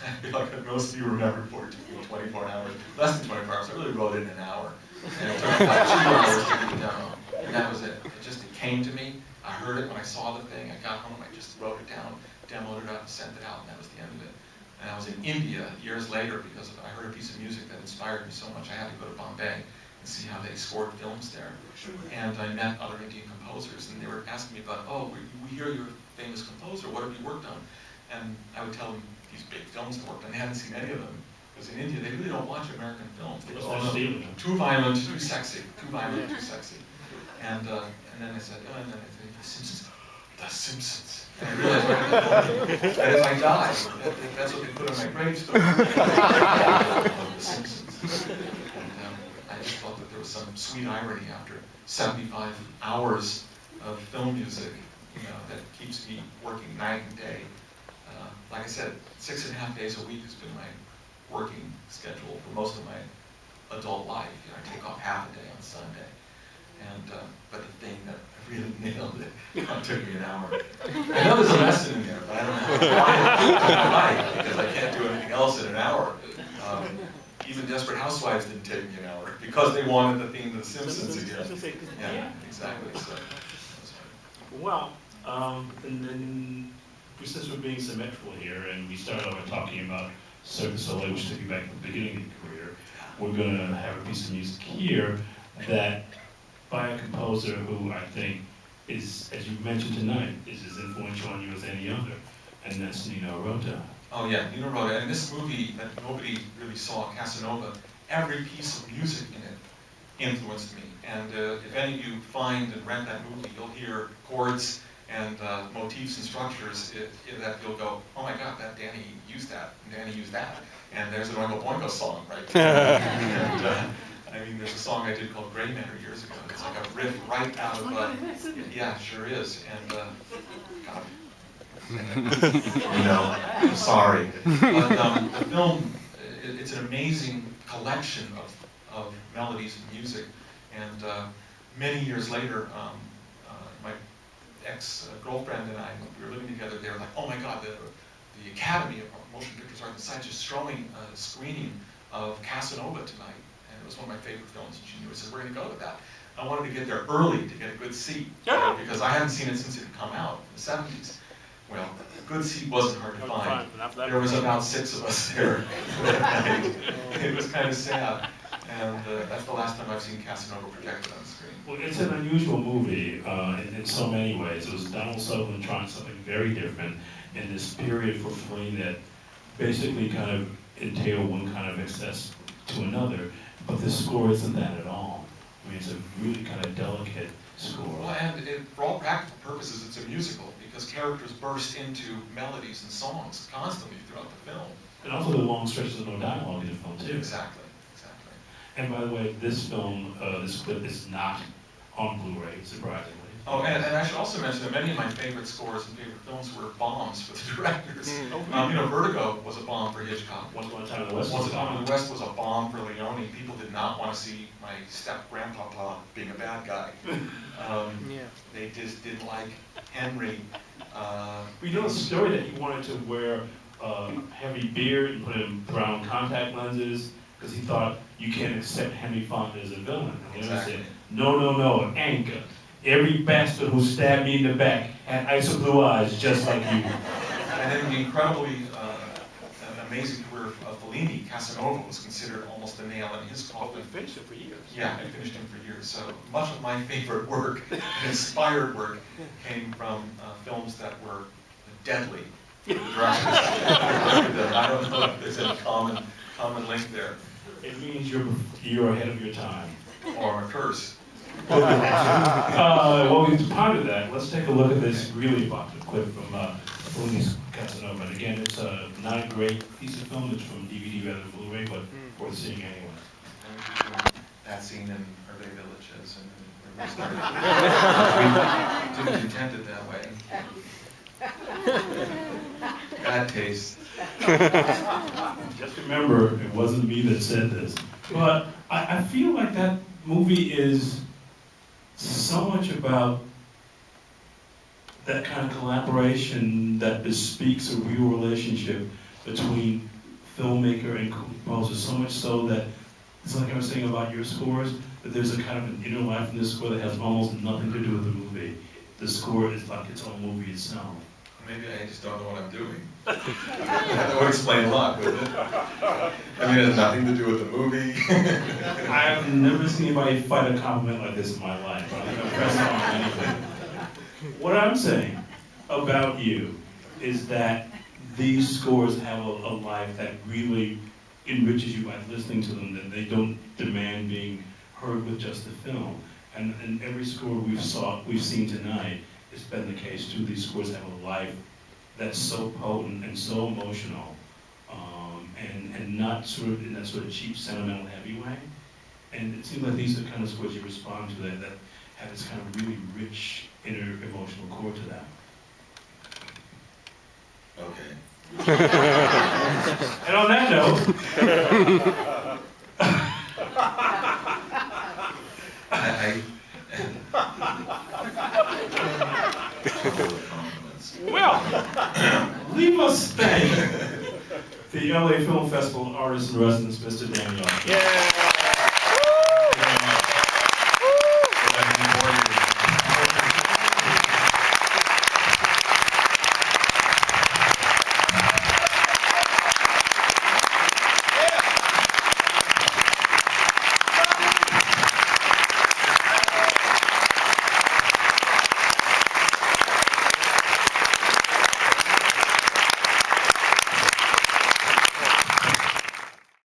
I feel like most of you remember before it took me 24 hours, less than 24 hours. I really wrote it in an hour. And it took about 2 hours to get the demo. And that was it. It came to me. I heard it when I saw the thing. I got home, I just wrote it down, demoed it up, sent it out, and that was the end of it. And I was in India years later because I heard a piece of music that inspired me so much I had to go to Bombay and see how they scored films there. And I met other Indian composers, and they were asking me about, oh, we hear you're a famous composer, what have you worked on? And I would tell them these big films I worked on. They hadn't seen any of them. Because in India, they really don't watch American films. They go, oh, no, too violent, too sexy. Too violent, too sexy. And then I said, The Simpsons, The Simpsons. And I realized that if I die, that's what they put on my gravestone. The Simpsons. And I just thought that there was some sweet irony after 75 hours of film music, that keeps me working night and day. Like I said, 6.5 days a week has been my working schedule for most of my adult life. I take off half a day on Sunday. And but the thing that really nailed it took me an hour. I know there's a lesson in there, but I don't know why, because I can't do anything else in an hour. Even Desperate Housewives didn't take me an hour because they wanted the theme of The Simpsons again. Yeah, exactly. So, well, and then since we're being symmetrical here, and we started off by talking about Cirque du Soleil, which took you back to the beginning of your career, we're going to have a piece of music here that by a composer who I think is, as you mentioned tonight, is as influential on you as any other, and that's Nino Rota. Oh yeah, Nino Rota. And this movie that nobody really saw, Casanova, every piece of music in it influenced me. And if any of you find and rent that movie, you'll hear chords and motifs and structures that you'll go, oh my God, that Danny used that, and Danny used that. And there's an Oingo Boingo song, right? And, I mean, there's a song I did called Grey Matter years ago. It's like a riff right out of, yeah, it sure is. And, God, I'm sorry. But the film, it's an amazing collection of melodies and music. And many years later, my ex-girlfriend and I, when we were living together, they were like, oh my God, the Academy of Motion Pictures Art and Science is showing a screening of Casanova tonight. And it was one of my favorite films, and she knew. I said, we're going to go to that. I wanted to get there early to get a good seat, because I hadn't seen it since it had come out in the 70s. Well, a good seat wasn't hard to find. There was about 6 of us there that night. It was kind of sad. And that's the last time I've seen Casanova projected on the screen. Well, it's an unusual movie in so many ways. It was Donald Sutherland trying something very different in this period for Fellini that basically kind of entailed one kind of excess to another, but the score isn't that at all. I mean, it's a really kind of delicate score. Well, and for all practical purposes, it's a musical, because characters burst into melodies and songs constantly throughout the film. And also the long stretches of no dialogue in the film, too. Exactly. And by the way, this film, this clip is not on Blu-ray, surprisingly. Oh, and I should also mention that many of my favorite scores and favorite films were bombs for the directors. Vertigo was a bomb for Hitchcock. Once Upon a Time in the West. Once Upon in the West was a bomb for Leone. People did not want to see my step-grandpapa being a bad guy. They just didn't like Henry. We know the story that he wanted to wear a heavy beard and put in brown contact lenses, because he thought you can't accept Henry Fonda as a villain. And Exactly. Said, no, Anchor. Every bastard who stabbed me in the back had ice blue eyes just like you. And in the incredibly amazing career of Fellini, Casanova was considered almost a nail in his coffin. We finished it for years. Yeah, I finished him for years. So much of my favorite work, inspired work, came from films that were deadly. The directors. I don't know if there's any common link there. It means you're ahead of your time. Or a curse. Well, we've pondered that. Let's take a look at this really evocative clip from Fellini's Casanova. And again, it's not a great piece of film. It's from DVD rather than Blu-ray, but worth seeing anyway. That scene in Hervé Village as we didn't intend it that way. Bad taste. Just remember, it wasn't me that said this. But I feel like that movie is so much about that kind of collaboration that bespeaks a real relationship between filmmaker and composer, so much so that it's like I was saying about your scores, that there's a kind of an inner life in this score that has almost nothing to do with the movie. The score is like its own movie itself. Maybe I just don't know what I'm doing. That would explain a lot, wouldn't it? I mean, it has nothing to do with the movie. I've never seen anybody fight a compliment like this in my life. I'm not pressing on anything. What I'm saying about you is that these scores have a life that really enriches you by listening to them, that they don't demand being heard with just the film. And every score we've seen tonight it's been the case too. These scores have a life that's so potent and so emotional, and not sort of in that sort of cheap, sentimental, heavy way. And it seems like these are the kind of scores you respond to that have this kind of really rich inner emotional core to them. Okay. And on that note, well, we must thank the LA Film Festival artist in residence, Mr. Daniel. Yeah.